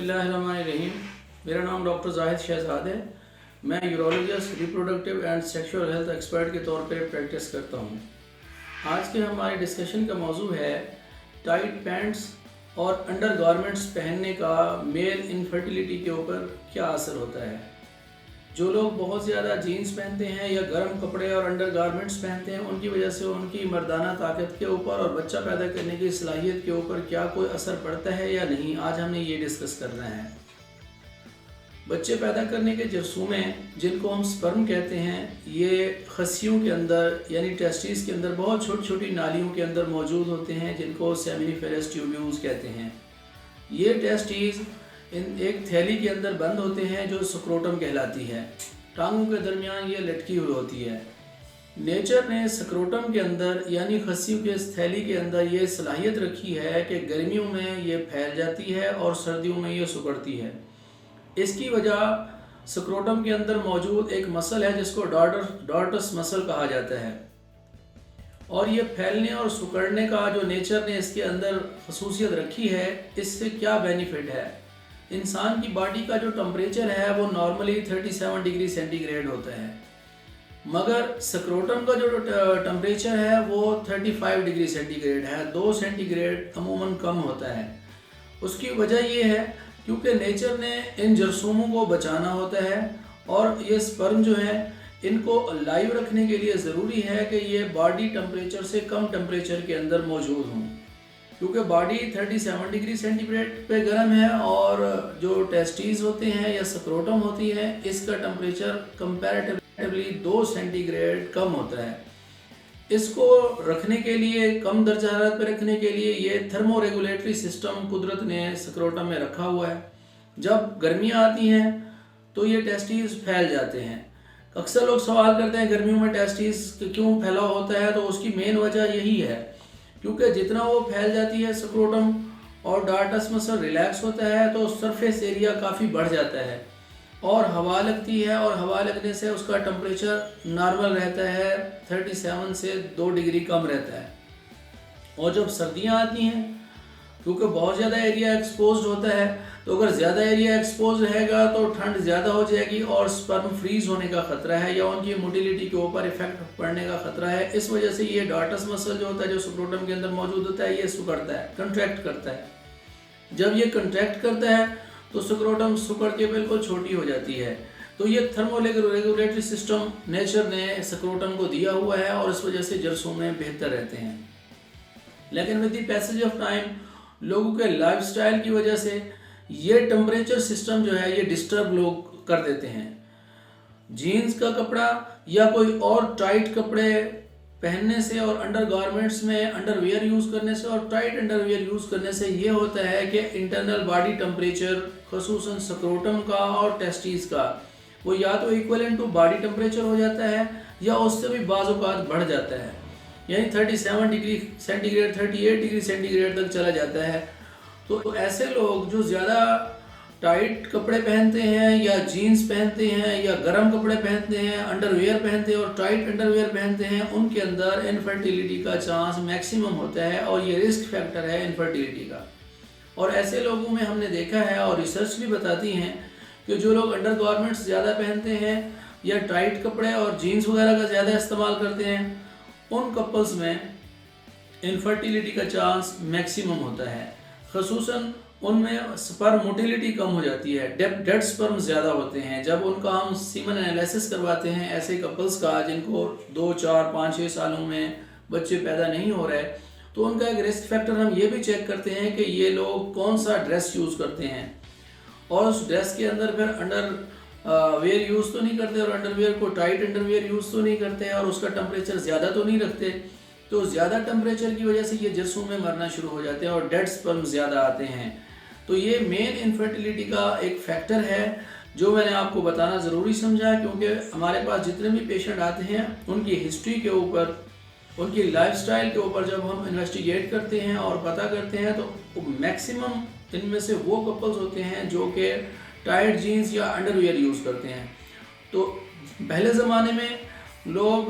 बिस्मिल्लाहिर्रहमानिर्रहीम। मेरा नाम डॉक्टर जाहिद शहजाद है। मैं urologist, reproductive and sexual health expert के तौर पे प्रैक्टिस करता हूँ। आज के हमारे डिस्कशन का मौजू है टाइट पैंट्स और अंडर गारमेंट्स पहनने का मेल इनफर्टिलिटी के ऊपर क्या असर होता है। जो लोग बहुत ज़्यादा जीन्स पहनते हैं या गर्म कपड़े और अंडर गारमेंट्स पहनते हैं, उनकी वजह से उनकी मर्दाना ताकत के ऊपर और बच्चा पैदा करने की सलाहियत के ऊपर क्या कोई असर पड़ता है या नहीं, आज हमने ये डिस्कस करना है। बच्चे पैदा करने के जरसूमे, जिनको हम स्पर्म कहते हैं, ये खस्सियों के अंदर यानी टेस्टिस के अंदर बहुत छोटी छोटी नालियों के अंदर मौजूद होते हैं, जिनको सेमिनिफेरस ट्यूब्यूल्स कहते हैं। ये टेस्टिस एक थैली के अंदर बंद होते हैं जो स्क्रोटम कहलाती है। टांगों के दरमियान ये लटकी हुई होती है। नेचर ने स्क्रोटम के अंदर यानी खस्सियों के इस थैली के अंदर ये सलाहियत रखी है कि गर्मियों में ये फैल जाती है और सर्दियों में ये सिकुड़ती है। इसकी वजह स्क्रोटम के अंदर मौजूद एक मसल है जिसको डॉर्टस मसल कहा जाता है। और ये फैलने और सिकुड़ने का जो नेचर ने इसके अंदर खसूसियत रखी है, इससे क्या बेनिफिट है। इंसान की बॉडी का जो टेम्परेचर है वो नॉर्मली 37 डिग्री सेंटीग्रेड होता है, मगर स्क्रोटम का जो टेम्परेचर है वो 35 डिग्री सेंटीग्रेड है। 2 सेंटीग्रेड अमूमन कम होता है। उसकी वजह ये है क्योंकि नेचर ने इन जरसूमों को बचाना होता है और ये स्पर्म जो है इनको लाइव रखने के लिए ज़रूरी है कि ये बॉडी टेम्परेचर से कम टेम्परेचर के अंदर मौजूद हों, क्योंकि बॉडी 37 डिग्री सेंटीग्रेड पे गर्म है और जो टेस्टीज होते हैं या स्क्रोटम होती है, इसका टेम्परेचर कंपैरेटिवली 2 सेंटीग्रेड कम होता है। इसको रखने के लिए, कम दर्जा हरारत पे रखने के लिए ये थर्मो रेगुलेटरी सिस्टम कुदरत ने स्क्रोटम में रखा हुआ है। जब गर्मियाँ आती हैं तो ये टेस्टीज फैल जाते हैं। अक्सर लोग सवाल करते हैं गर्मियों में टेस्टीज क्यों फैलाव होता है, तो उसकी मेन वजह यही है क्योंकि जितना वो फैल जाती है स्क्रोटम और डॉर्टस मसल रिलैक्स होता है तो सरफेस एरिया काफ़ी बढ़ जाता है और हवा लगती है, और हवा लगने से उसका टेम्परेचर नॉर्मल रहता है, 37 से 2 डिग्री कम रहता है। और जब सर्दियां आती हैं, क्योंकि बहुत ज़्यादा एरिया एक्सपोज होता है, तो अगर ज़्यादा एरिया एक्सपोज रहेगा तो ठंड ज़्यादा हो जाएगी और स्पर्म फ्रीज होने का ख़तरा है या उनकी मोटिलिटी के ऊपर इफेक्ट पड़ने का ख़तरा है। इस वजह से ये डॉर्टस मसल जो होता है, जो स्क्रोटम के अंदर मौजूद होता है, ये सिकुड़ता है, कंट्रैक्ट करता है। जब ये कंट्रैक्ट करता है तो स्क्रोटम सिकुड़ के बिल्कुल छोटी हो जाती है। तो ये थर्मो रेगुलेटरी सिस्टम नेचर ने स्क्रोटम को दिया हुआ है और इस वजह से जरसूमे बेहतर रहते हैं। लेकिन with the passage of time लोगों के लाइफस्टाइल की वजह से ये टेम्परेचर सिस्टम जो है ये डिस्टर्ब लोग कर देते हैं। जीन्स का कपड़ा या कोई और टाइट कपड़े पहनने से और अंडर गारमेंट्स में अंडरवियर यूज़ करने से और टाइट अंडरवियर यूज़ करने से ये होता है कि इंटरनल बॉडी टेम्परेचर खसूसन स्क्रोटम का और टेस्टिस का वो या तो इक्वलेंट टू बॉडी टेम्परेचर हो जाता है या उससे भी बाज़ औक़ात बढ़ जाता है, यानी 37 डिग्री सेंटीग्रेड 38 डिग्री सेंटीग्रेड तक चला जाता है। तो ऐसे लोग जो ज़्यादा टाइट कपड़े पहनते हैं या जीन्स पहनते हैं या गर्म कपड़े पहनते हैं, अंडरवियर पहनते हैं और टाइट अंडरवियर पहनते हैं, उनके अंदर इनफर्टिलिटी का चांस मैक्सिमम होता है और ये रिस्क फैक्टर है इनफर्टिलिटी का। और ऐसे लोगों में हमने देखा है और रिसर्च भी बताती हैं कि जो लोग अंडर गारमेंट्स ज़्यादा पहनते हैं या टाइट कपड़े और जीन्स वगैरह का ज़्यादा इस्तेमाल करते हैं, उन कपल्स में इनफर्टिलिटी का चांस मैक्सिमम होता है। खसूसन उनमें स्पर्म मोटिलिटी कम हो जाती है, डेड स्पर्म ज़्यादा होते हैं। जब उनका हम सीमन एनालिसिस करवाते हैं ऐसे कपल्स का जिनको 2, 4, 5, 6 सालों में बच्चे पैदा नहीं हो रहे, तो उनका एक रिस्क फैक्टर हम ये भी चेक करते हैं कि ये लोग कौन सा ड्रेस यूज़ करते हैं और उस ड्रेस के अंदर फिर अंडरवियर यूज़ तो नहीं करते और अंडरवियर को टाइट अंडरवियर यूज़ तो नहीं करते और उसका टेम्परेचर ज़्यादा तो नहीं रखते। तो ज़्यादा टेम्परेचर की वजह से ये जरसूमे मरना शुरू हो जाते हैं और डेड स्पर्म ज़्यादा आते हैं। तो ये मेन इनफर्टिलिटी का एक फैक्टर है जो मैंने आपको बताना ज़रूरी समझा, क्योंकि हमारे पास जितने भी पेशेंट आते हैं उनकी हिस्ट्री के ऊपर, उनकी लाइफस्टाइल के ऊपर जब हम इन्वेस्टिगेट करते हैं और पता करते हैं तो मैक्सिमम इनमें से वो कपल्स होते हैं जो कि टाइट जीन्स या अंडरवियर यूज़ करते हैं। तो पहले ज़माने में लोग